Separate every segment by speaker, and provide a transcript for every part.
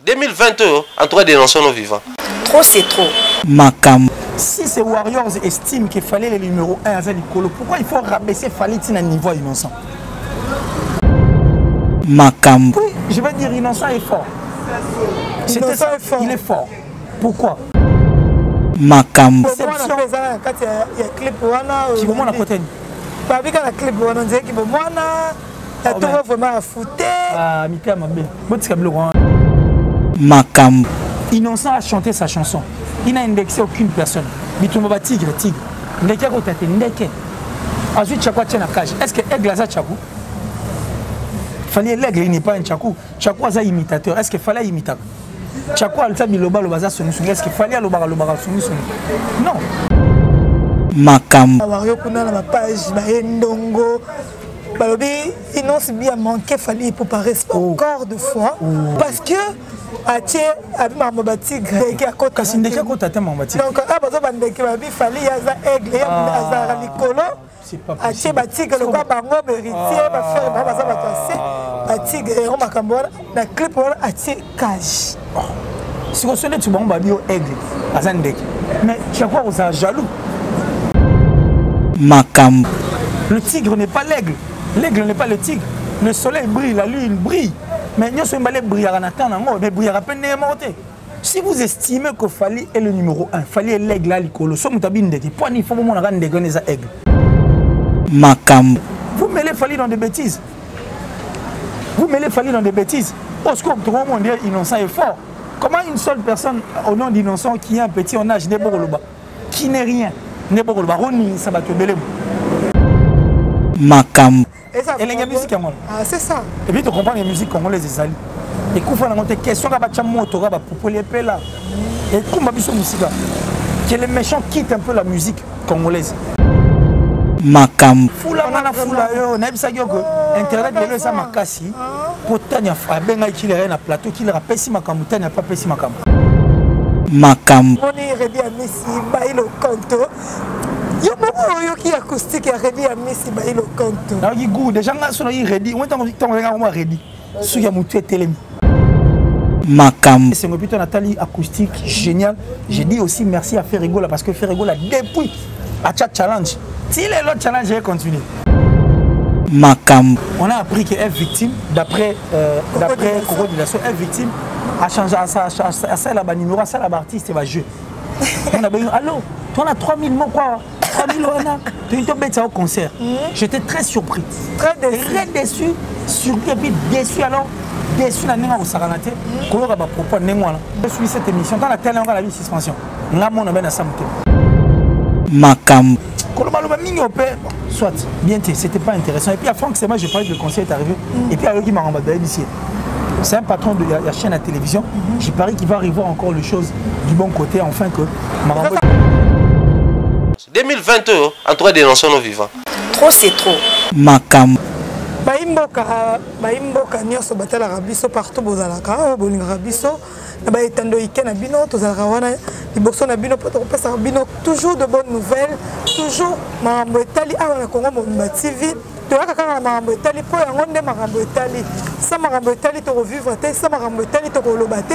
Speaker 1: 2022, en tout cas, dénonçons nos vivants.
Speaker 2: Trop, c'est trop.
Speaker 3: Makam. Si ces Warriors estiment qu'il fallait le numéro 1 à Zalikolo, pourquoi il faut rabaisser Fally à un niveau innocent? Makam. Oui, je vais dire innocent est fort. Innocent est fort. Il est fort. Pourquoi? Makam. Qui vous montre à côté?
Speaker 4: La clip, on dirait qu'il va vraiment foutre.
Speaker 3: Ah, Mika Mabé. Makam. Innocent a chanté sa chanson. Il n'a indexé aucune personne. Bitumba tigre, tigre. Ndeke ko tate ndeke. Ensuite Chakou tient la cage. Est-ce que Aigle a Chakou? Fallait l'aigle, il n'est pas un Chakou. Chakou a imitateur. Est-ce qu'il fallait imitateur? Chakou a le biloba le bazar sonu sonu. Est-ce qu'il fallait le bar sonu sonu? Non. Makam.
Speaker 4: Wario kuna na page ba ndongo. Balobi innonce bien manqué fallait pour pas rester encore de fois parce que atie abi mamobati grec à côté
Speaker 3: kasi ndeke ko tata mamobati
Speaker 4: donc abazo bandeke babi fallait yaza aigle ya azara likolo atie batigre le quoi bango héritier ba faire ba baza batase batigre on makambo na clip on atie cage
Speaker 3: si on sonne tu bango babi o aigle azandeke mais tu as quoi aux jaloux Makam. Le tigre n'est pas l'aigle. L'aigle n'est pas le tigre. Le soleil brille, la lune brille. Mais nous sommes allés briller à Nathan, mais briller à peine monter. Si vous estimez que Fally est le numéro 1, Fally est l'aigle à l'école, somme tabine qui point il faut mon rendre des grenades à aigle. Makam. Vous mêlez Fally dans des bêtises. Vous mêlez Fally dans des bêtises. Parce que tout le monde dit innocent et fort. Comment une seule personne au nom d'innocent qui est un petit en âge n'est pas qui n'est rien, n'est pas ça va te mêler. Makam. Et les musiques congolaises.
Speaker 4: Ah, c'est ça.
Speaker 3: Et puis tu comprends les musiques congolaises et ça. Et quand on a des questions, on a moto, on a popolé là. Et comme on a musique, que les méchants quittent un peu la musique congolaise. Makam. Foula mana foula yo, na bisa yoko. Internet lelo ça makasi. Potanya fa benga ki le na plateau ki le rapesi makambu tanya pas pesi makambu. Makam.
Speaker 4: On est ready à Messi, bailo conto. Il y a beaucoup qui acoustique à ready à Messi, bailo conto.
Speaker 3: Na yi goût, des gens là sont ready, on t'en ready. Sou ya mutu télé. Makam. C'est mon putain Nathalie acoustique génial. J'ai dit aussi merci à Ferrigola parce que Ferrigola depuis à Chat Challenge. Si les autres challenges continuent. Makam. On a appris qu'elle est victime d'après Coro Dilasso, elle est victime à changer à ça là-bas numéro à ça là-bas artiste et va jouer. On a dit allô, toi on a 3000 mots quoi, 3000 wana, tu es tombé au concert. J'étais très surpris, très déçu, surpris et puis déçu alors. Déçu la néma au Saranate, qu'on aura propos némo là. Je suis cette émission dans la télé on a la vie suspension. Là mon ben à samté. Makam. Soit, bien c'était pas intéressant. Et puis à Franck, c'est moi, j'ai parlé de le conseil est arrivé. Et puis à eux qui m'a remboursé ici. C'est un patron de la chaîne à télévision. J'ai parié qu'il va arriver encore les choses du bon côté, enfin que m'a remboursé.
Speaker 1: 2022, en tout cas, dénonçons nos vivants.
Speaker 2: Trop, c'est trop.
Speaker 3: Makam.
Speaker 4: Baimboka nyonso batalaka biso partout bozalaka bolingaka biso na baetando ike na bino tozalaka wana liboso na bino po tokopesaka bino toujours de bonnes nouvelles toujours makambo etali awa na Congo Mobimba TV toyaka kaka na makambo etali mpo yango nde makambo etali sa makambo etali tokovivre te sa makambo etali tokoloba te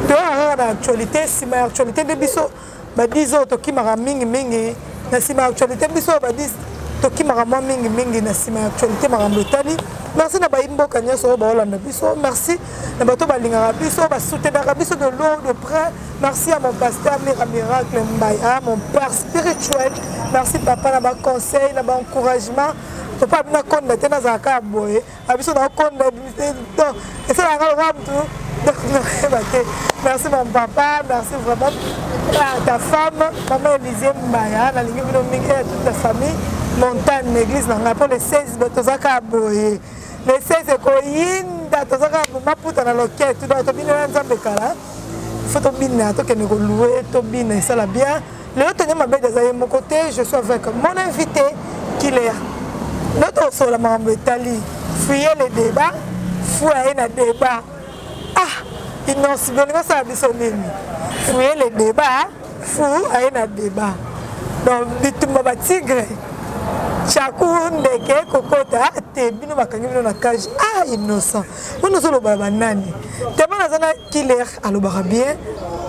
Speaker 4: toyaka kaka na actualité nsima ya actualité nde biso badize oyo tokimaka mingimingi na nsima ya actualité biso badize tokimaka mwa mingimingi na nsima ya actualité makambo etali. Merci na baimboka nyonso baolanda biso, merci na bato balingaka biso basoutenaka biso de loin de près. Merci à mon pasteur Miracle Mbaya, mon père spirituel. Merci papa na ba conseil na ba encouragement. Papa bina konda tena za ka boye abiso na konda donc et ça la ramtu donc merci mon papa, merci vraiment à ta femme maman Élisée Mbaya na lingi bino mingi et toute ta famille. Montagne l'église na pour les 16 tozaka boye les 16 koyinda tozaka maputa na loquette to bina nzambe kala faut bina to kene ko louer to bina ça la bien le tenir ma belle de mon côté je suis avec mon invité qui est notre sur la mambe Italie fuyez les débats fuyez les débats ah il n'ont si bien que ça bisonini fuyez les débats fuyez les débats donc dites-moi tigre chakunde ke kokota te bino bakangi bino na cage innocent on nous loba banani te bana zana killer alobara bien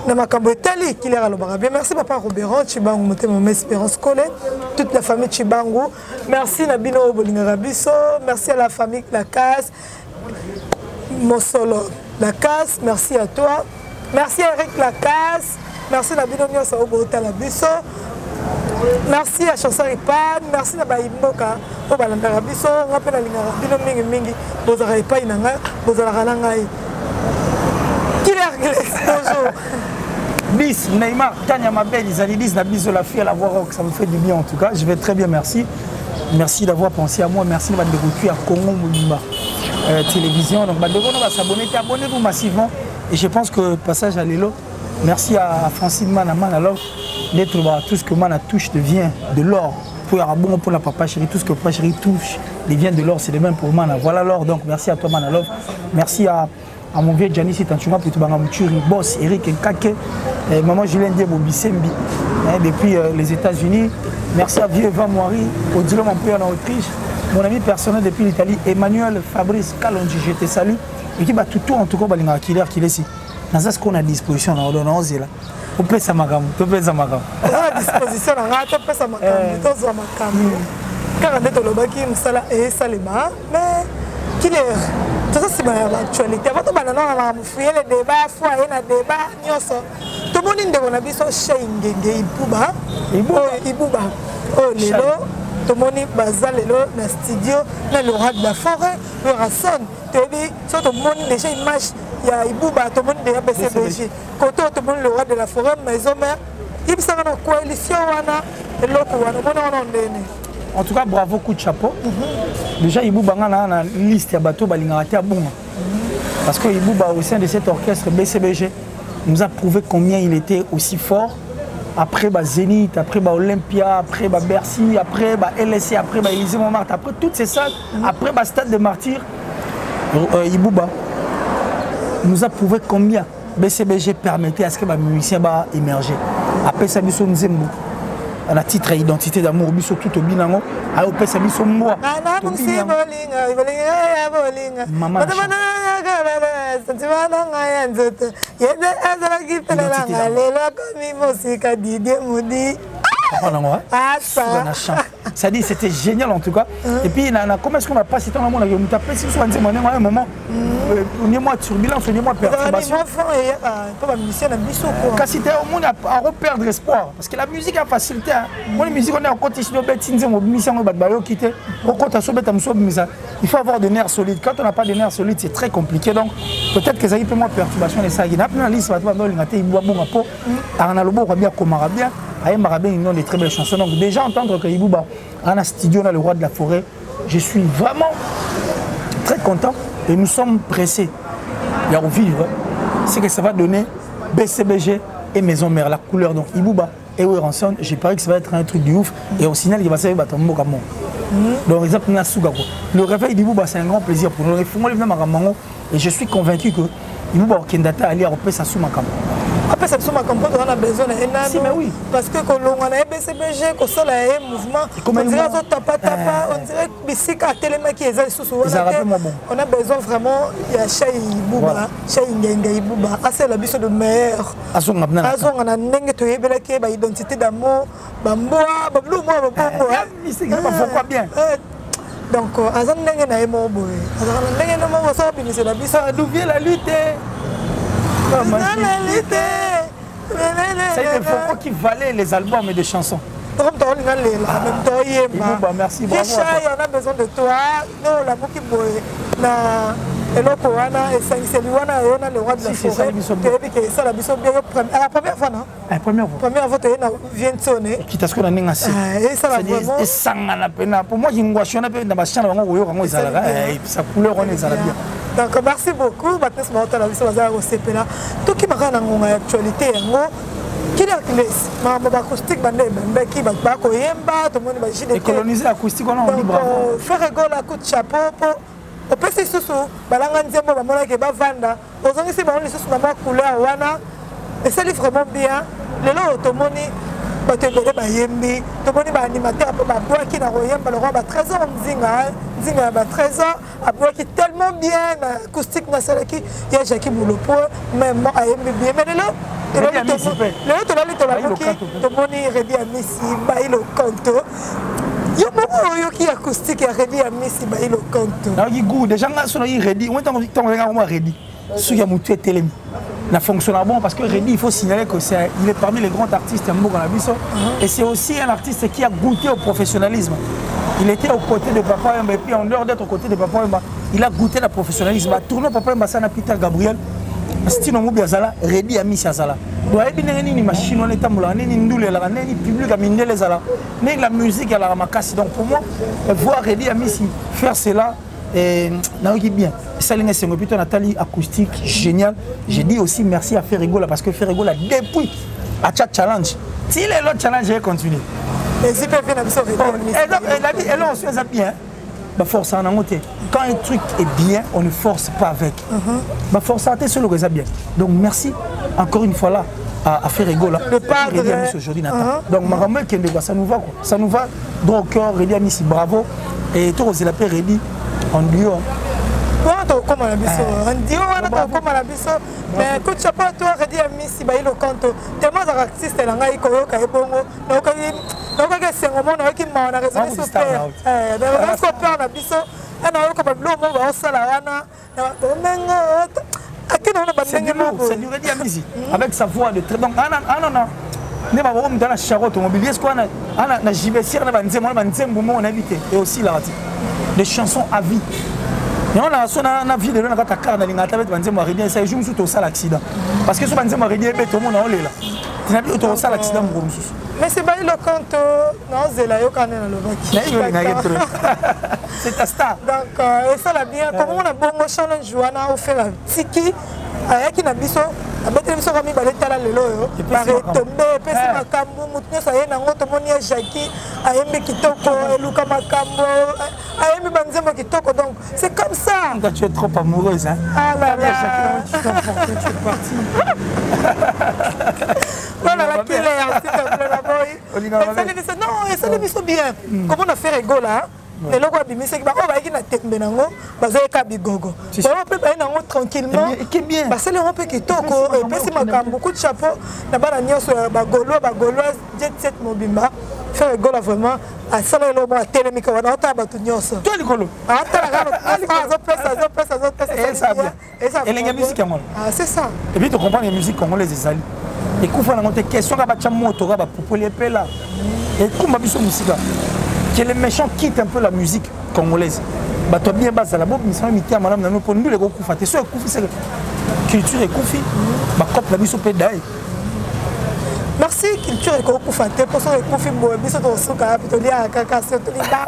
Speaker 4: na makambo etali killer alobara bien. Merci papa Robert Chibangu motema mon espérance collée toute la famille Chibangu. Merci na bino bolinga biso. Merci à la famille La Casse mon solo La Casse. Merci à toi. Merci à Eric La Casse. Merci à bino nyosa obota la biso. Merci à Chanson Ipan, merci à Baïmboka, au Balandara Bisso, rappel à l'Ingara, Bino Mingi, Bozara Ipan, Bozara Rangai. Qui est bonjour
Speaker 3: 10, Neymar, Tania Mabel, ils allaient dire, Nabiso la fille à la voix rock, ça me fait du bien en tout cas. Je vais très bien, merci. Merci d'avoir pensé à moi, merci de m'avoir à Congo Moulima Télévision. Donc, on va s'abonner, abonnez-vous massivement. Et je pense que passage à Lelo, merci à Francine Manaman alors. D'être tout ce que Mana touche devient de l'or. Pour bon pour la papa chérie, tout ce que papa chérie touche devient de l'or, c'est le même pour Mana. Voilà l'or, donc merci à toi Manalov. Merci à mon vieux Janice Tanchuma, Plutôt Bangamuturi, Boss, Eric Nkake, maman Julien Diebo Bissembi, depuis les États-Unis. Merci à vieux Van Moiri, Odilo mon père en Autriche, mon ami personnel depuis l'Italie, Emmanuel Fabrice Kalonji, je te salue. Et qui va tout en tout cas, Balinga Killer qui est ici. Dans ce qu'on a à disposition, on a osé là. On peut ça magam, on peut ça magam.
Speaker 4: À disposition, on peut ça magam, on peut ça magam. Car on est dans le baki, on sala et salima, mais qu'il est. Tout ça c'est ma actualité. Avant tout, banana on va fouiller les débats, foyer na débat, nyoso. Tout le monde est dans la vie sur Shengenge, Ibuba. Oh lelo, tout le monde est basé lelo dans studio, dans le roi de la forêt, le rasson. Tu dis, tout le monde déjà image. Il y a Ibuba, tout le monde est BCBG. Quand tout le monde le roi de la forêt, maison mère, il s'en a une coalition, et l'autre, on
Speaker 3: en tout cas, bravo, coup de chapeau. Déjà, Ibuba a une liste de bateaux Balingaraté à Boum. Parce que Ibuba, au sein de cet orchestre BCBG, nous a prouvé combien il était aussi fort. Après Zénith, après Olympia, après Bercy, après LSC, après Élysée Montmartre, après toutes ces salles, après Stade de Martyrs, Ibuba nous a prouvé combien BCBG permettait à ce que les musiciens émerger. Après ça, nous sommes à la titre identité d'amour, nous sommes tout au binango. Après ça, nous sommes moi. Ça dit c'était génial en tout cas. Et puis comment est-ce qu'on a passé tant de monde avec tapé si soit un moment moi turbulence, moi perturbation. Quand c'était au monde à reperdre espoir parce que la musique a facilité. Moi la musique on est en continue quitter. Il faut avoir des nerfs solides. Quand on n'a pas de nerfs solides, c'est très compliqué. Donc peut-être que ça y peut moins perturbation et ça il y a plein de listes bien. Aïe Marabé, ils ont des très belles chansons. Donc déjà entendre que Ibuba a un studio dans le roi de la forêt, je suis vraiment très content et nous sommes pressés. Il y a à vivre. C'est que ça va donner BCBG et Maison Mère, la couleur. Donc Ibuba et Ranson, j'ai parié que ça va être un truc de ouf. Et on signale qu'il va s'appeler Batambo Kamon. Donc exemple, le réveil d'Ibuba, c'est un grand plaisir pour nous. Et je suis convaincu que Ibuba Kendata allait repérer sa sous-makam.
Speaker 4: Après ça, on a besoin d'un
Speaker 3: si, mais oui.
Speaker 4: Parce que quand on a BCBG, qu'on a un mouvement, on dirait on dirait on a besoin vraiment de Chaï Ibuba, Chaï Ibuba. C'est la bise de meilleur. On a une identité d'amour, Bamboa, Bablou, moi,
Speaker 3: pourquoi bien.
Speaker 4: Donc, Azan Nengen a mort.
Speaker 3: D'où vient la lutte? C'est des Foucault qui valaient les albums et des chansons. Merci, bravo.
Speaker 4: On a besoin de toi. Le roi de la forêt. La première fois, non?
Speaker 3: La première fois.
Speaker 4: Première fois, tu viens de sonner.
Speaker 3: Quitte à ce qu'on a un assez. Pour moi, je suis dans ma chambre, sa couleur, on est bien.
Speaker 4: Donc merci beaucoup. Maintenant, je vais vous dire tout qui m'a rendu en actualité. Qui est l'acoustique qui va
Speaker 3: coloniser l'acoustique, on a dit bravo.
Speaker 4: Faire rigoler à coup de chapeau. Au PC Sousou, Balangan Zembo, Mamona qui va vendre. Aux amis, c'est bon, les sous ma couleur, Wana. Et ça, c'est vraiment bien. Les lots, automoni. bato ebele bayembi tomoni baanimateur mpe babwaki na koyemba le roi ba-13 ans nzinga ya ba-13 ans abwaki tellement bien na acoustique nasalaki ya Jackie Moulopo même ayembi bien mais lelo tolali tolamoki tomoni Redi Amisi Bailo Kanto yo moko oyoki acoustique ya Redi Amisi Bailo Kanto
Speaker 3: nayoki goût déjà nga so nayoki Redi ntango ozenga koma Redi soki ya motu etelemi na fonctionne bon parce que Redi il faut signaler que il est parmi les grands artistes à Mboka Nabiso et c'est aussi un artiste qui a goûté au professionnalisme. Il était aux côtés de Papa Wemba et puis en dehors d'être aux côtés de Papa Wemba, il a goûté le professionnalisme. Il a tourné Papa Wemba ça na Peter Gabriel. Stino Moubi Azala, Redi Amisi Azala. Doit être une machine on est amoula, ni ndoule la, ni public à miner les ala, ni la musique à la ramakasi. Donc pour moi, voir Redi Amisi faire cela, naoki bien. Salinga Sengopito Nathalie acoustique génial. J'ai dit aussi merci à Ferrigola parce que Ferrigola depuis à Chat Challenge. Si les autres challenges vont continuer.
Speaker 4: Et si peut faire la mission
Speaker 3: elle a dit elle on se fait bien. Bah force en angoté. Quand un truc est bien, on ne force pas avec. Bah force à sur le réseau bien. Donc merci encore une fois là à Ferrigola.
Speaker 4: Le padre
Speaker 3: aujourd'hui Nathan. Donc ma maman qui est ça nous va quoi. Ça nous va. Donc Redi Amisi bravo et toi aussi la paix Redi en duo.
Speaker 4: Comme la biso, on dit comme la biso, mais écoute, je pas toi Redi Amisi Bailo Kanto, tellement d'artistes là ngai koyoka ebongo, donc c'est un moment qui m'a on a raison sur père. On se perd la biso, on a comme le mot va sala wana,
Speaker 3: c'est du Redi Amisi avec sa voix de très bon. Non. Ne va voir dans la charrette automobile. Est-ce qu'on a JBC, on a invité et aussi la des chansons à vie. Et on a son vie de l'un à car dans l'internet, on ça joue sous ça l'accident. Parce que ce qu'on dit, tout le monde a là. Tu n'as plus autour ça l'accident.
Speaker 4: Mais c'est pas le compte, non, c'est là,
Speaker 3: c'est ta star.
Speaker 4: Donc, et ça l'a bien. Comment on a bon challenge, Joana, on fait la tiki. Ayaki na biso abeteli biso kami baletala lelo yo baretombe epesi makambo mutu nyonso aye nango tomoni ya Jackie ayembi kitoko eluka makambo ayembi banzembo kitoko donc c'est comme ça.
Speaker 3: Toi tu es trop amoureuse hein.
Speaker 4: Ah là là
Speaker 3: tu es partie.
Speaker 4: Voilà la télé s'il te plaît là-bas. Non, ça les biso bien. Comment on a fait rigola et là quoi bimisi ki ba o ba ki na tekmbe nango bazoyeka bigogo ba pe ba nango tranquillement ba sele on pe kitoko et pesi makambo beaucoup de chapeau na bana nyonso ba gauloise jet set mobimba faire gola vraiment à sala lo mo telemika wana ota ba tu nyonso
Speaker 3: to likolo
Speaker 4: ata la zo pesa
Speaker 3: et ça et les musique congolaise
Speaker 4: c'est ça
Speaker 3: et puis tu comprends les musiques congolaises ezali et kufa na ngote question ka ba cha moto ka ba popoli pela et kumba biso musika que les méchants quittent un peu la musique congolaise. Bah toi bien bas à la boue, mais ça m'a madame Nano pour nous les gros coups fatés. Soit coups c'est culture et coups, bah cop la mise au pédale.
Speaker 4: Merci culture et coups fatés pour ça les coups bon biso to suka pitoli à kaka c'est tout là.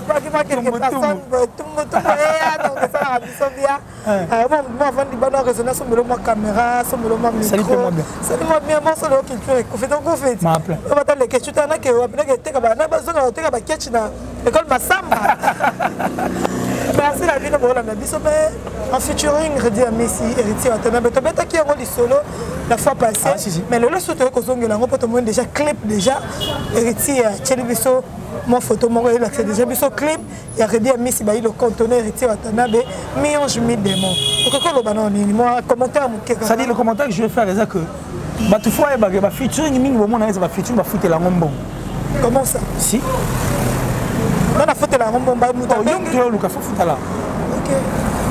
Speaker 4: Pas quelque personne tout donc ça a biso bien. Moi avant de bonne résonance sur le caméra, sur le micro. Salut-moi bien moi sur le culture et coups donc coups fait. On va les questions t'en as que on a que ba na bazo na te ba ketch na école Massamba. Merci la vie de Bola na biso en featuring Redi Amisi héritier Watanabe to beta qui est solo la fois passée mais le surtout que zongela ngo poto mo déjà clip déjà héritier Chelibiso mon photo mon c'est déjà biso clip ya Redi Amisi Bailo conteneur héritier Watanabe Mionge mi démon donc quand le banon ni moi commentaire
Speaker 3: ça dit le commentaire que je vais faire c'est que bah tout fois ba featuring mingi bo mona ba featuring ba foutre la ngombo.
Speaker 4: Comment ça
Speaker 3: si
Speaker 4: on a foutu la ngombo ba muta
Speaker 3: yo luka faut foutre là.
Speaker 4: OK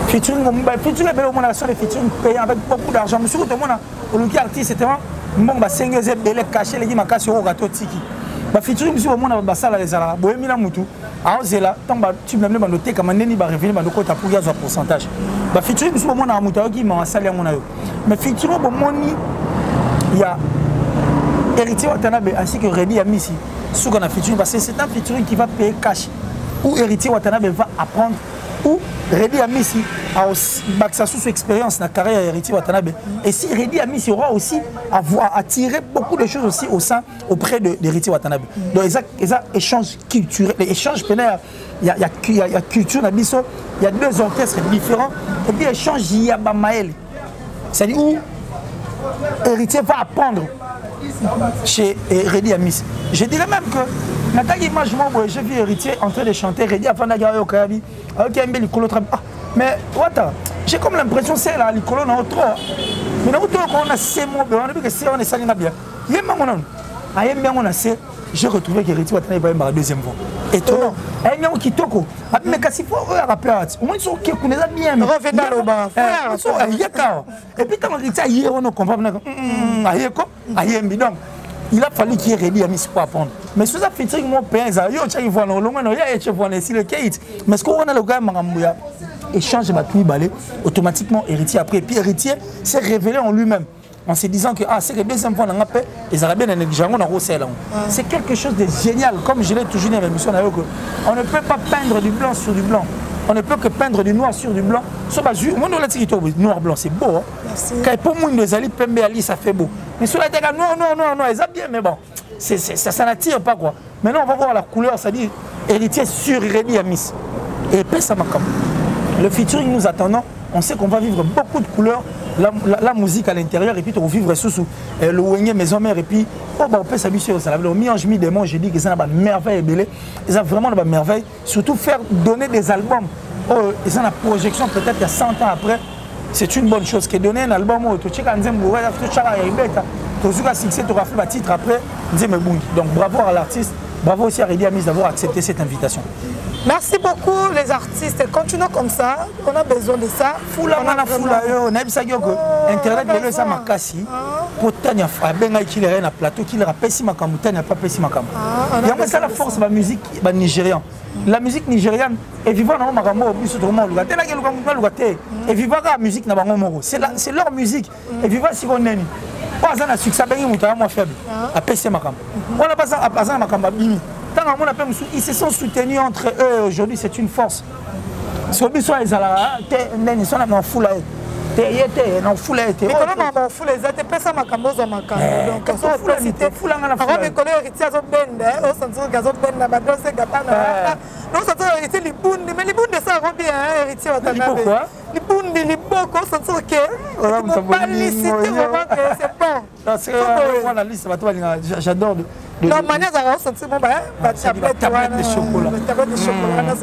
Speaker 3: featuring ngombo featuring belo mona sur les featuring payant avec beaucoup d'argent monsieur tout mona au luki artiste c'était bon ba sengeze belé caché les makasi au gâteau tiki ba featuring monsieur mona ba sala les ala boyemi la mutu a ozela tamba tu me ba noter comme neni ba revenir ba ko ta pour ya pourcentage ba featuring monsieur mona mutu qui ma sala ngona yo mais featuring bo moni il y a héritier Watanabe ainsi que Redi Amisi sous qu'on a featuring parce que c'est un featuring qui va payer cash où héritier Watanabe va apprendre où Redi Amisi a aussi sa sous-expérience dans la carrière héritier Watanabe et si Redi Amisi aura aussi attiré beaucoup de choses aussi au sein auprès de héritier Watanabe donc ils ont échange culturel échange pénal il y a culture dans biso il y a deux orchestres différents et puis échange il y a Bamael c'est-à-dire où héritier va apprendre chez Redi Amis. Je dirais même que Nathalie image moi j'ai vu héritier en train de chanter Redi avant d'aller au Kayabi. OK, mais voilà, j'ai comme l'impression c'est là les colonnes en trop. Mais nous on a ces mots, on a vu que c'est on est salina bien. Yema mon ayem bien on a c'est j'ai retrouvé que héritier va travailler la deuxième fois. Étonnant. Elle est qui toko. Mais quand il faut rappeler au moins ils qui connaissent bien.
Speaker 4: Revenez dans le bas.
Speaker 3: Et puis quand héritier hier on comprend donc il a fallu qu'il y ait Redi Amis pour apprendre. Mais si vous avez fait mon père, il voit non, le Kate. Mais ce qu'on a le gars Marambouya échange de batterie balai automatiquement héritier après. Et puis héritier s'est révélé en lui-même en se disant que c'est que deuxième fois on a fait les Arabiens négligents on a reçu là. C'est quelque chose de génial comme je l'ai toujours dit dans l'émission on ne peut pas peindre du blanc sur du blanc. On ne peut que peindre du noir sur du blanc. Noir blanc, c'est beau. Quand pour moi, ça fait beau. Mais sur la terre, non, ils bien, mais bon, ça n'attire pas quoi. Maintenant, on va voir la couleur, ça dit héritier sur Redi Amis. Et puis ça m'a comme. Le featuring nous attendant, on sait qu'on va vivre beaucoup de couleurs, la musique à l'intérieur, et puis on va vivre sous le Wenge Maison Mère, et puis on peut s'amuser au salon. Mi des mots, j'ai dit que ça n'a merveille belé, ils ont vraiment de merveille, surtout faire donner des albums. Ils ont la projection peut-être il y a 100 ans après, c'est une bonne chose. Que donner un album, tu as succès, tu as fait le titre après, donc bravo à l'artiste, bravo aussi à Redi Amis d'avoir accepté cette invitation.
Speaker 4: Merci beaucoup les artistes. Continuons comme ça. On a besoin de ça.
Speaker 3: Internet de ça m'a cassé. Pour Tania Fabenga qui est na plateau qui le rappelle si ma camouflage n'a pas pessi ma camouflage. Il y a ça la force de la musique nigériane. La musique nigériane est vivante dans ma camouflage plus autrement. Et vivant la musique na bango moro. C'est leur musique. Et vivant si on est pas un succès ben il est moins faible. À pessi ma camouflage. On a pas à passer ma camouflage. Ils se sont soutenus entre eux aujourd'hui, c'est une force. Si on sont les ala, ils sont en foule. En foule.
Speaker 4: Mais comment on foule les autres? Personne n'a qu'à mozo macan. Donc quand on foule, c'est foule en affaire. On reconnaît héritier à son bende, on s'entend qu'à son bende, la badose c'est gapana. Non, ça s'entend héritier les bundes, mais les bundes ça rend bien héritier à ta nave. Les bundes, les bocaux, on s'entend que. On va liciter vraiment que c'est bon.
Speaker 3: C'est vraiment la liste, j'adore.
Speaker 4: Non, manière à ressentir mon bain, tablette de chocolat. Tablette de chocolat.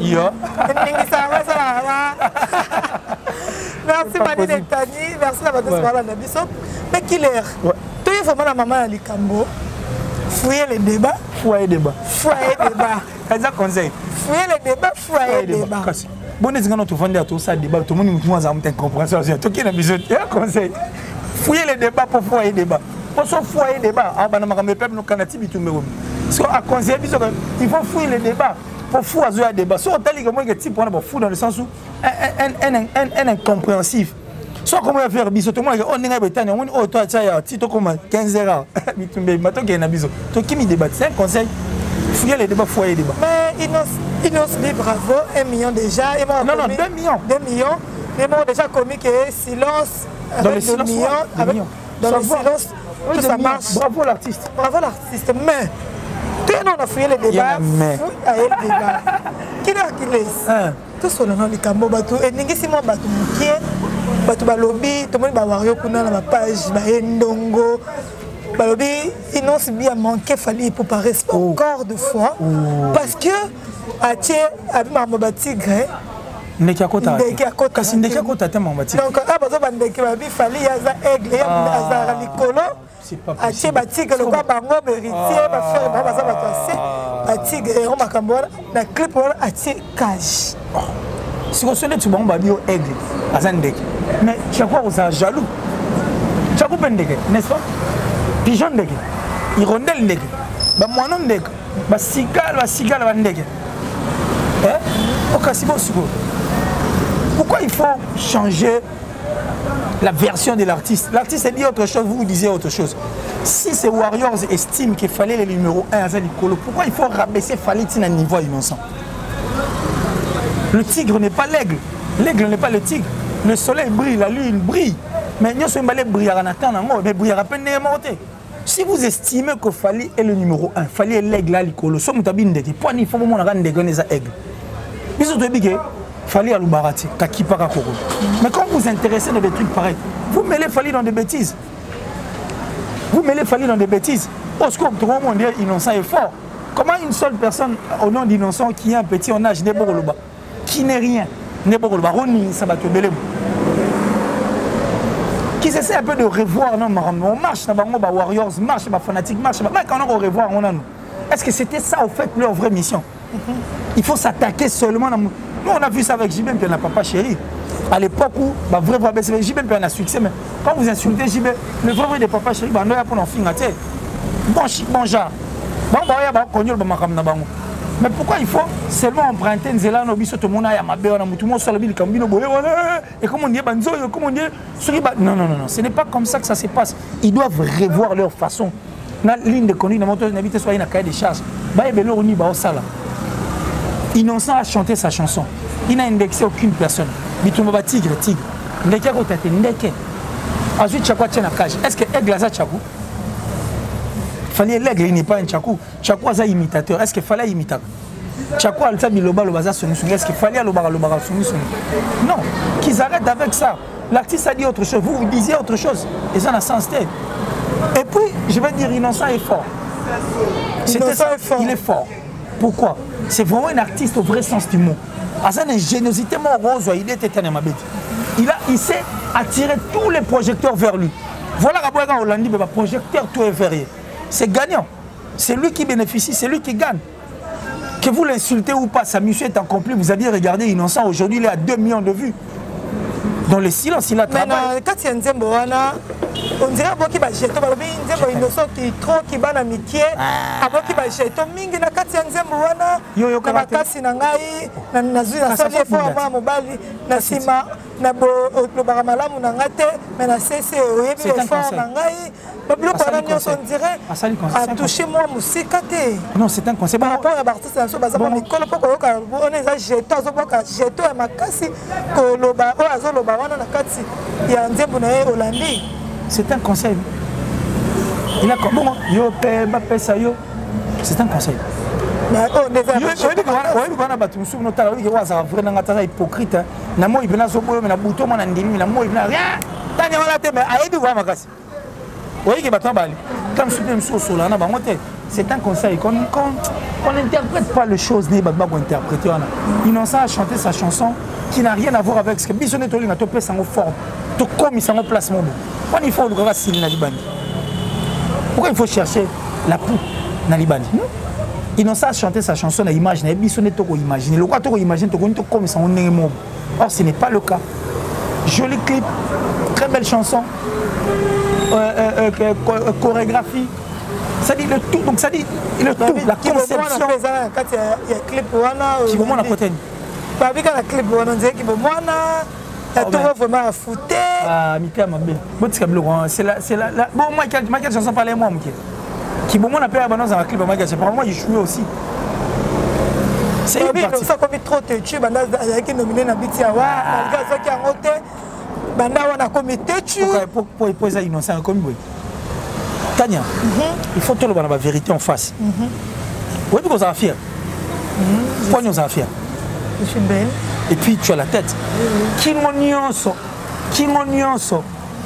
Speaker 4: Merci Mani Netani, merci la bataille sur la Nabiso. Mais qui l'air? Tu es vraiment la maman à Likambo. Fouiller les débats.
Speaker 3: Foyer débat.
Speaker 4: Foyer débat.
Speaker 3: C'est ça conseil.
Speaker 4: Fouiller les débats, foyer débat.
Speaker 3: Bon, est-ce que nous vendons tout ça débat? Tout le monde nous a une compréhension. Tout qui est besoin de conseil. Fouiller les débats pour foyer débat. Pour ce foyer débat, il faut fouiller les débats. Pour fouiller les débats. Si on t'a dit que moi, je suis fou dans le sens où un incompréhensif. Soit comment faire biso, tout le monde on est à Bétania, on est toi, tu as comme 15 heures. Maintenant qu'il y a un biso. Tu qui me débat, c'est un conseil. Fouiller les débats, foyer les débats.
Speaker 4: Mais Inos dit bravo, 1 million déjà.
Speaker 3: Non, 2 millions.
Speaker 4: 2 millions. Ils m'ont déjà commis que silence.
Speaker 3: Dans le silence,
Speaker 4: dans le silence, tout ça marche.
Speaker 3: Bravo l'artiste.
Speaker 4: Bravo l'artiste. Mais, tout le monde a fouillé les débats. Fouille à elle débat. Qui est-ce qui laisse? Tout ce nom de Kambo Batou. Et n'importe quoi Batou Moukié, Batou Balobi, tout le monde va voir la page, Ndongo. Balobi, ils n'ont si bien manqué, fallait préparer encore de fois. Parce que, à Thier, à Marmobatigre,
Speaker 3: ndeki akota kasi ndeki akota te mambati
Speaker 4: donc abazo bandeki babi fali yaza aigle yaza likolo atie batigre lokwa bango héritier ba faire ba baza batase batigre on makambo na clip on atie cage
Speaker 3: si on sonne tu bango babi o aigle aza ndeki mais tu crois que ça jaloux tu as coupé ndeki n'est-ce pas pigeon ndeki hirondelle ndeki ba mwana ndeki ba cigale ba ndeki okasi bo siko. Pourquoi il faut changer la version de l'artiste? L'artiste dit autre chose, vous disiez autre chose. Si ces Warriors estiment qu'il fallait le numéro 1 à Zalikolo, pourquoi il faut rabaisser Falitine à un niveau innocent? Le tigre n'est pas l'aigle. L'aigle n'est pas le tigre. Le soleil brille, la lune brille. Mais nous sommes allés briller en attendant, mais briller à peine n'est morté. Si vous estimez que Fali est le numéro 1, Fali est l'aigle à Likolo, somme tabindeki, point il faut mon rendre des aigles. Ils ont dit Fali à l'Ubarati, Kakipaka Koro. Mais quand vous vous intéressez dans des trucs pareils, vous mêlez Fali dans des bêtises. Vous mêlez Fali dans des bêtises. Au secours, tout le monde dit innocent et fort. Comment une seule personne au nom d'innocent qui est un petit en âge Nebogoloba, qui n'est rien, Nebogoloba, Roni Sabato Belem, qui essaie un peu de revoir, non, on marche, on Warriors, marche, fanatique, marche, quand on revoir, on a nous. Est-ce que c'était ça, au fait, leur vraie mission? Il faut s'attaquer seulement. Nous, on a vu ça avec JB, puis on n'a pas chéri. À l'époque où, vrai, JB, puis on a succès, mais quand vous insultez JB, le vrai de papa chéri, on a pour en finir, bon genre. Mais pourquoi il faut seulement emprunter une zélane au biseau, tout le monde a ma belle, tout le monde sur le bill, comme et comment on dit, comment on dit, non, ce n'est pas comme ça que ça se passe. Ils doivent revoir leur façon. La ligne de conduite, n'habite soit une cahier de charge. Innocent a chanté sa chanson. Il n'a indexé aucune personne. Bitumba tigre. Ndeke ko tate ndeke. Ensuite Chakwa tient la cage. Est-ce que Aigle a Chakou? Fallait l'aigle, il n'est pas un Chakou. Chakou a imitateur. Est-ce qu'il fallait imitateur? Chakou a le loba le baza sonu. Est-ce qu'il fallait le bar sonu? Non. Qu'ils arrêtent avec ça. L'artiste a dit autre chose. Vous disiez autre chose. Et ça n'a sens tête. Et puis, je vais dire, innocent est fort. Il est fort. Pourquoi? C'est vraiment un artiste au vrai sens du mot. À une ingéniosité, il s'est attiré tous les projecteurs vers lui. Voilà quand Hollandi, le projecteur tout est vers lui. C'est gagnant. C'est lui qui bénéficie, c'est lui qui gagne. Que vous l'insultez ou pas, sa mission est accomplie. Vous aviez regardé Innocent, aujourd'hui il est à 2 millions de vues. Dans le silence, il a travaillé.
Speaker 4: Mais quand il y a un Nzembo, on dirait qu'il va jeter. Il y a innocent qui trop qui va amitié. Après qu'il va jeter. Mingi na kati ya Nzembo wana.
Speaker 3: Yo
Speaker 4: na makasi na ngai na zui na sali fo ama mobali na sima na bo lo baramalamu na ngate mais na cesse oyebi le fort na ngai. Bablo para nyonso on dirait a touché moi musika te.
Speaker 3: Non, c'est un conseil.
Speaker 4: Par rapport à l'artiste na so baza ba mikolo poko yoka on est à jeter zo boka jeter ya makasi ko loba o azo loba wana na kati ya Nzembo na Hollandi.
Speaker 3: C'est un conseil. Il a bon, yo pe ça yo. C'est un conseil. Hypocrite. C'est un conseil. Qu'on n'interprète pas les choses, Innocent a chanté sa chanson qui n'a rien à voir avec ce que Bissonnet a topé sans forme. Tout comme il s'en place mon pourquoi il faut le pourquoi il faut chercher la poux dans Liban? Innocent a chanté sa chanson à l'image, il a imaginer. Le quoi tu imagines comme ils sont en or ce n'est pas le cas. Joli clip, très belle chanson, chorégraphie. Ça dit le tout, donc ça dit le tout, la conception.
Speaker 4: Il y a clip
Speaker 3: qui vous montre à côté.
Speaker 4: Pas avec la clip, on dirait qu'il vous montre. Il y a tout vraiment à foutre.
Speaker 3: Ah, Mika Mabé. C'est la. Bon, moi, quelle chanson parlait moi, Mika? Qui bon, on a fait la balance dans la clip, moi, je jouais aussi. C'est une partie.
Speaker 4: Ça comme trop têtu, banda qui nominé na Bitiawa, malgré qui a monté, banda on a commis têtu.
Speaker 3: Pour ça innocent comme oui. Tania, il faut tout le la vérité en face. Oui, parce qu'on a fier. Pourquoi nous avons fier?
Speaker 4: Je suis belle.
Speaker 3: Et puis tu as la tête. Qui m'onionso,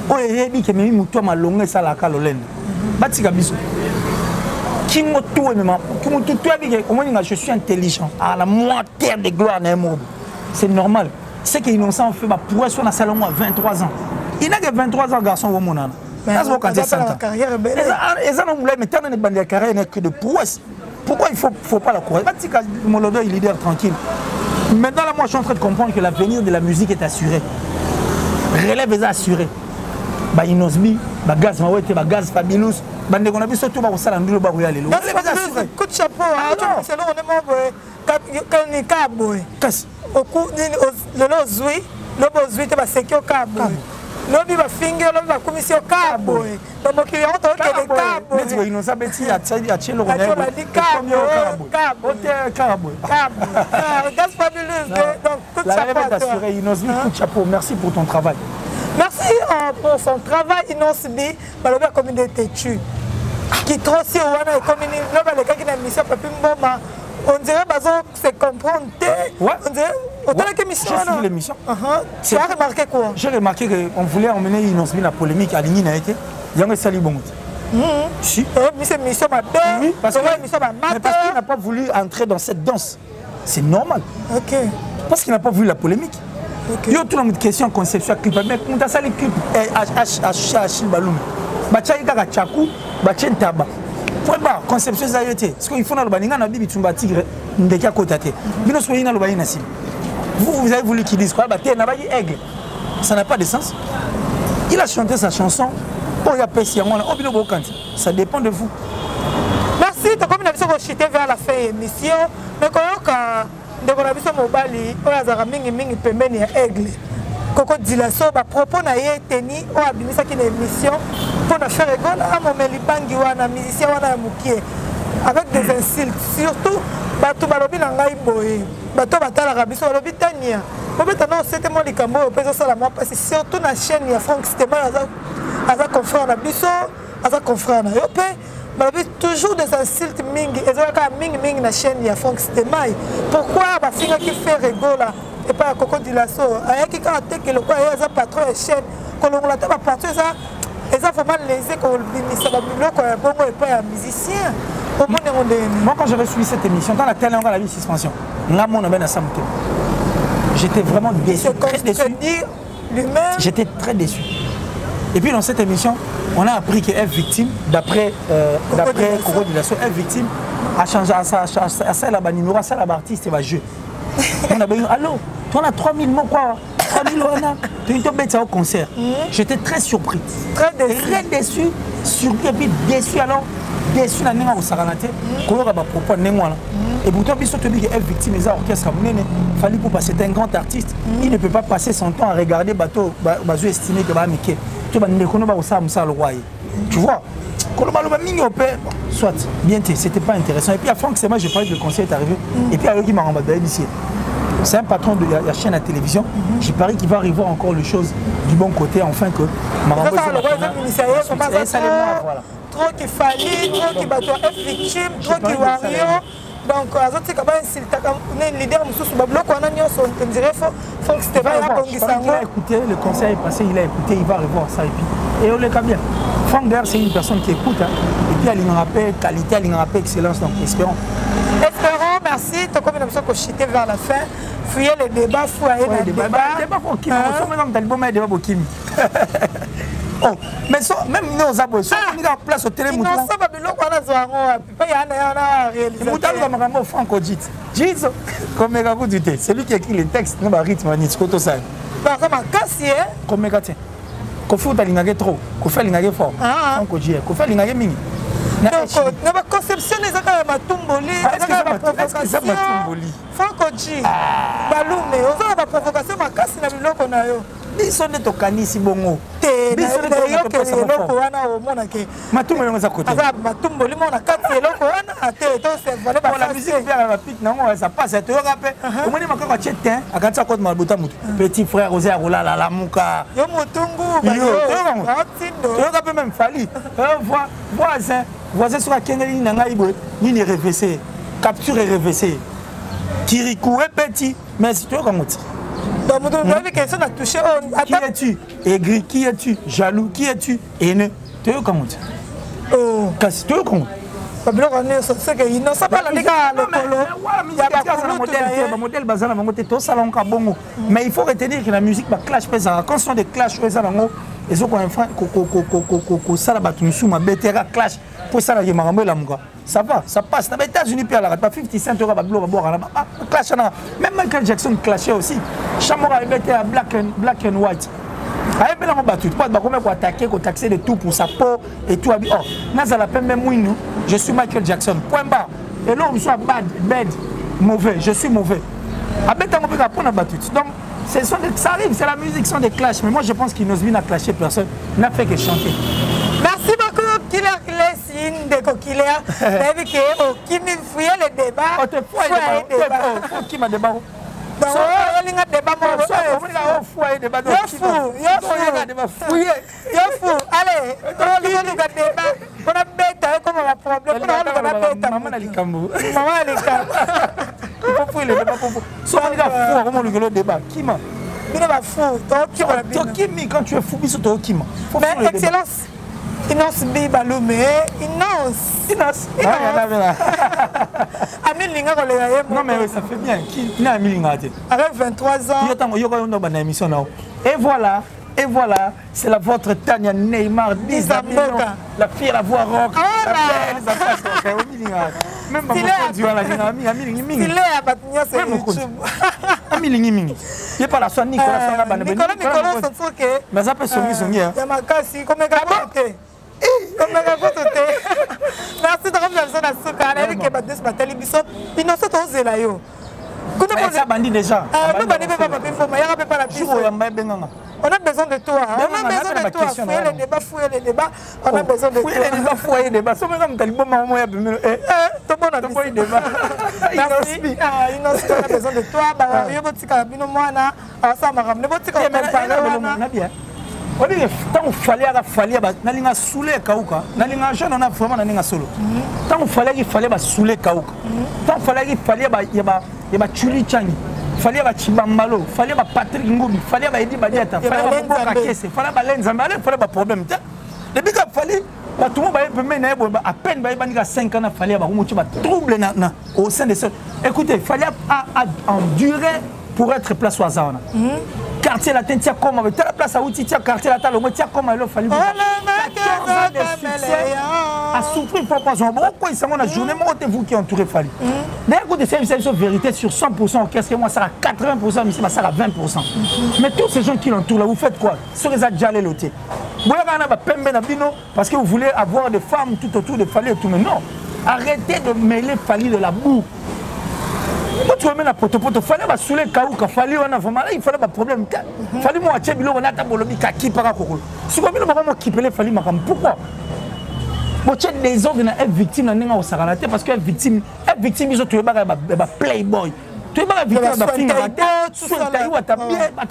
Speaker 3: oh et dit que même toi ma longue ça la calolène. Batika biso. Qui me tout même, qui me tout toi dit que je suis intelligent. À la moitié de gloire d'un mot. C'est normal. C'est que innocent fait ma prouesse na salon à 23 ans. Il n'a que 23 ans garçon au monde. Ça se quand c'est
Speaker 4: la carrière belle.
Speaker 3: Et ça non mais maintenant ne bande carrière n'est que de prouesse. Pourquoi il faut pas la courir? Batika Molodo il leader tranquille. Maintenant, là, moi, je suis en train de comprendre que l'avenir de la musique est assuré. Relève est assuré. Bah, Inosbi, bah, Gaz Mawete, bah, Gaz Fabulous, bah, on a vu surtout, bah, au Salandou, bah, où y aller.
Speaker 4: Coup de chapeau, c'est là, on est mort, quand il y a cabo.
Speaker 3: Qu'est-ce?
Speaker 4: Au coup, le lozui, le bozui, tu vas séquer au cabo. L'homme va finger, l'homme va commission au cabo. Donc, il y a un truc de cabo.
Speaker 3: Mais tu vois, il nous a bêti à Tchelo.
Speaker 4: Il a dit cabo. Cabo. Gaz Fabulous. Donc, coup de chapeau.
Speaker 3: La assuré, Inosbi, coup de chapeau. Merci pour ton travail.
Speaker 4: Merci pour son travail, Inosbi. Malheureusement, comme il était têtu. Qui trop si on a comme les gars qui ont une mission, on dirait que c'est comprendre. On dirait que mission.
Speaker 3: J'ai suivi l'émission.
Speaker 4: Tu as remarqué quoi?
Speaker 3: J'ai remarqué qu'on voulait emmener Inosbi la polémique à l'Igni. Il y a un sali bon. Si.
Speaker 4: C'est mission ma belle.
Speaker 3: Oui, parce qu'il
Speaker 4: qu'il
Speaker 3: n'a pas voulu entrer dans cette danse. C'est normal.
Speaker 4: Ok.
Speaker 3: Parce qu'il n'a pas voulu la polémique. Il y a tout le monde question conception clip. Mais quand ça les clips, Achille Baloum, Bachaï Kaka Chakou, Bachen Taba. Point barre, conception ça y est. Parce qu'il faut dans le baninga na bibi tumba tigre, ndeka kotate. Bino soyez dans le banin nasim. Vous avez voulu qu'il dise quoi? Baté na bayi aigle. Ça n'a pas de sens. Il a chanté sa chanson. Oh, il y a Pessi, ça dépend de vous.
Speaker 4: Merci, tu as comme une chité vers la fin de l'émission. Mais quand on a vu ce mobile, on a mingi pembeni ya aigle. Koko Dilasso, à propos na ye teni, on a bimisa qui une émission pour na faire rigole à mon melibangi wana musicien wana mukie avec des insultes surtout bato balobi na ngai boye bato batala rabiso balobi tania. Maintenant c'était mon likambo peso sala moi parce que surtout na chaîne ya Franck Stéphane aza confrère na biso aza confrère na yo pe balobi toujours des insultes mingi ezaka mingi na chaîne ya Franck Stéphane. Pourquoi ba finga qui fait rigola et pas Coco Dilasso ayaki ka teke le quoi eza patron de chaîne kolongola ta patron ça eza vraiment lésé ko bimisa ba biloko ya bongo et pas ya musicien.
Speaker 3: Moi quand j'avais suivi cette émission dans la télé on a la vie suspension là mon ben à Samke. J'étais vraiment déçu, très déçu. J'étais très déçu. Et puis dans cette émission, on a appris qu'elle est victime, d'après Coco Dilasso, elle est victime, a changé à ça, la numéro, à ça, la artiste, et va jouer. On a dit, allô, toi on a 3000 mots quoi, 3000 wana, tu es tombé au concert. J'étais très surpris. Très déçu, surpris et puis déçu alors. Déçu na ninga osakalate koyoka ba propos nengwana et pourtant biso to bi est victime des orchestres munene fallait pour passer un grand artiste il ne peut pas passer son temps à regarder bateau bazo estimer que ba mike to ba ndekono ba osala musala roi tu vois koloba loba mingi opé soit bien c'était pas intéressant et puis à Franck c'est moi je parlais que le conseil est arrivé et puis avec qui m'a remboursé ici c'est un patron de la chaîne à télévision j'ai parié qu'il va arriver encore les choses du bon côté enfin que m'a remboursé voilà
Speaker 4: trop qui fallait, trop qui bateau est victime, trop qui warrior. Donc, azoti kaba insultaka ne leader mususu bablo ko ananyo so on dirait faut que c'était pas
Speaker 3: il a écouté le conseil est passé, il a écouté, il va revoir ça et puis et on le cas bien. Franck d'ailleurs c'est une personne qui écoute hein, et puis elle nous rappelle qualité, elle nous rappelle excellence donc espérons.
Speaker 4: Espérons, merci. Tu as comme une option que chiter vers la fin. Fouiller les débats, fouiller les débats.
Speaker 3: Les débats pour qui? On sommes dans le bon débat pour qui? Oh, mais so, même nous avons mis en place au télé.
Speaker 4: Non, ça va bien. On a zoango. Puis il y a réalisé.
Speaker 3: Moutal va me rendre Franco dit. Dit comme méga coup du thé. C'est lui qui écrit les textes. Nous va rythme ni tout ça.
Speaker 4: Par exemple, cassier.
Speaker 3: Comme méga tiens. Kofi uta lingage trop. Kofi lingage fort. Franco dit. Kofi lingage mingi.
Speaker 4: Donc, la conception des accords matumboli.
Speaker 3: Est-ce que ça matumboli?
Speaker 4: Franco dit. Balume. On a la provocation ma casse na biloko na yo.
Speaker 3: Biso ne tokanisi bongo.
Speaker 4: Biso ne tokanisi eloko wana omona ke.
Speaker 3: Matumbo yango za côté.
Speaker 4: Aza matumbo limo na kati eloko wana ate to se vale ba.
Speaker 3: La musique bien la pique nango ça passe to yoka pe. Omoni makaka chetin akatsa côté mabuta mutu. Petit frère Osé Arola la muka.
Speaker 4: Yo mutungu ba yo.
Speaker 3: To yoka pe même fali. Voisin sur la kengeli nanga ibo ni ne réveillé. Capture et réveillé. Kirikou est petit mais si tu yoka mutu.
Speaker 4: Donc, vous avez question à toucher.
Speaker 3: Qui es-tu? Aigri, qui es-tu? Jaloux, qui es-tu? Haineux. Tu es comment? Oh, casse, tu es comment? Mais il faut retenir que la musique va clash. Quand ce sont des clashs, ils ont ça clash. Pour ça, ça va, ça passe. Dans les États-Unis, pas 50 Cent, clash. Même Michael Jackson clashait aussi. Chamora était à black and white. Pour attaquer, pour taxer de tout pour sa peau et tout. Je suis Michael Jackson. Point barre. Et là, on soit bad, mauvais. Je suis mauvais. Donc, ça arrive, c'est la musique, ce sont des clashs. Mais moi, je pense qu'il n'ose bien clasher personne. Il n'a fait que chanter.
Speaker 4: Merci beaucoup, Killer Clessine de Coquillère. David qui me fouille le débat.
Speaker 3: Oh, tu fouilles le débat. Qui m'a débat?
Speaker 4: Donc, il y a un débat. Allez, on a bête comme un problème.
Speaker 3: Maman a il faut fouiller le débat pour vous. Soit on a fou, comment le débat? Qui m'a?
Speaker 4: Il va fou.
Speaker 3: Quand tu es fou, il faut
Speaker 4: mais excellence. Inos Bibalume, Inos. Amine Linga Koléa.
Speaker 3: Non, mais ça fait bien. Qui n'a Amine Linga?
Speaker 4: Avec 23 ans.
Speaker 3: Et voilà, c'est la votre Tania Neymar, 10 la fille à la voix rock. Même pas la soirée, Nicolas. Mais ça peut sonner.
Speaker 4: Merci de remercier la soukane avec les bâtiments batali biso. Innocent osé là yo.
Speaker 3: Ça bandit déjà.
Speaker 4: Nous bandit pas il y a pas la biso. On a besoin de toi. On a besoin de toi. Fouiller les débats. On a besoin de toi.
Speaker 3: Fouiller les débats. Ça me rend tellement maman ya bimelo.
Speaker 4: Tout bon a fouiller débat. Merci. Innocent on a besoin de toi. Ba yo botika bino mwana. Ça m'a ramené botika on
Speaker 3: bien. On dit tant il fallait nalinga soule kauka nalinga jeune on a vraiment nalinga solo tant il fallait soule kauka tant il fallait ba chuli changi fallait ba chibambalo fallait ba Patrick Ngoubi fallait ba Edi Badiata fallait ba Boka Kese fallait ba Lenzamba fallait ba problème depuis qu'il fallait ba tout monde ba même à peine ba bandika 5 ans fallait ba mutu ba trouble na au sein de ça. Écoutez, fallait endurer pour être place au hasard. Quartier latin, tiens comme avec la place à outil, tiens quartier latin, le tiens comme il fallait. 14 ans de succès à souffrir pour pas en pourquoi ils sont la journée, moi c'est vous qui entourez Fali. D'ailleurs, écoutez, c'est une vérité sur 100%, qu'est-ce que moi ça à 80%, mais ça à 20%. Mais tous ces gens qui l'entourent là, vous faites quoi? Sur les adjalés lotés. Vous avez parce que vous voulez avoir des femmes tout autour de Fali et tout, mais non. Arrêtez de mêler Fali de la boue. Tu vas mettre la poteau, il fallait soulever Kaouka, il fallait pas problème. Il fallait moi acheter bilo on a tabolobi kaki para kokolo. Si comme bilo vraiment kipelé fallait makam pourquoi? Bon tu des ordres na victime na ninga osaralate parce que victime ils ont tué ba playboy. Tu es pas victime ba finga. Tu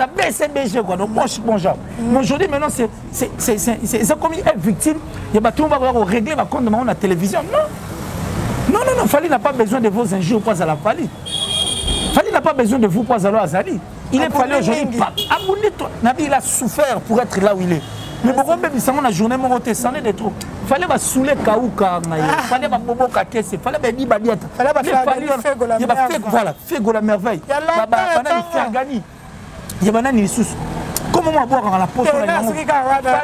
Speaker 3: as bien CBG quoi donc bon genre. Mais aujourd'hui maintenant c'est comme être victime, il y a tout va régler ma compte de la télévision. Non, Fali n'a pas besoin de vos injures pour la Fali. Fali n'a pas besoin de vous pour Azali. Il est fallu aujourd'hui. Abonnez-toi. Nabi, il a souffert pour être là où il est. Mais pourquoi même si on a journée monotée, ça n'est de trop. Fallait pas saouler Kaouka, fallait pas bobo kakese, fallait pas dire badiata. Fallait pas faire voilà, faire la merveille. Il y a gagné. Il y a banane sous. Comment on boire dans la poche fallait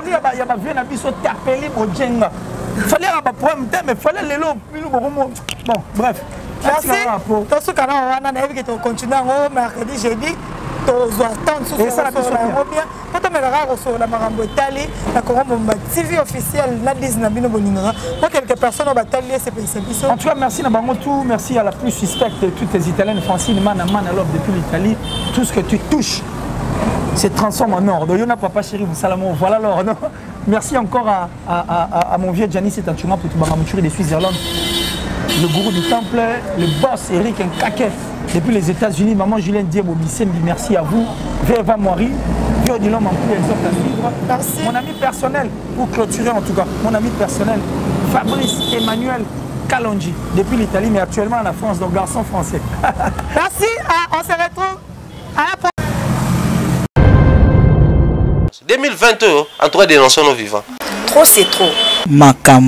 Speaker 3: il y a pas vu nabi so taper mon jenga. Fallait avoir problème mais fallait les lots bon bref.
Speaker 4: Merci. Tout ce qu'on a on a vu que tu continues en mercredi jeudi. Et ça la bien. Quand on me regarde sur la Marambo Italie, la Coromba TV officielle, la Disney Bino Boninga. Moi quelques personnes ont battu c'est en tout cas merci Nabangotou, merci à la plus suspecte de toutes les Italiennes, Francine, Manalov depuis l'Italie. Tout ce que tu touches se transforme en or. Donc, Yona Papa Chéri, vous salamons. Voilà l'or. Merci encore à mon vieux Gianni Setantuma pour tout le de Suisse-Irlande. Le gourou du temple, le boss Eric Nkake depuis les États-Unis. Maman Julien Diebo Bissembi, merci à vous. Véva Moiri, Vieux Odilon Mampou, exemple à suivre. Merci. Mon ami personnel, pour clôturer en tout cas, mon ami personnel, Fabrice Emmanuel Kalonji, depuis l'Italie, mais actuellement en la France, donc garçon français. Merci, on se retrouve à la prochaine.
Speaker 1: 2020, en tout cas, dénonçons nos vivants.
Speaker 2: Trop, c'est trop.
Speaker 3: Makam.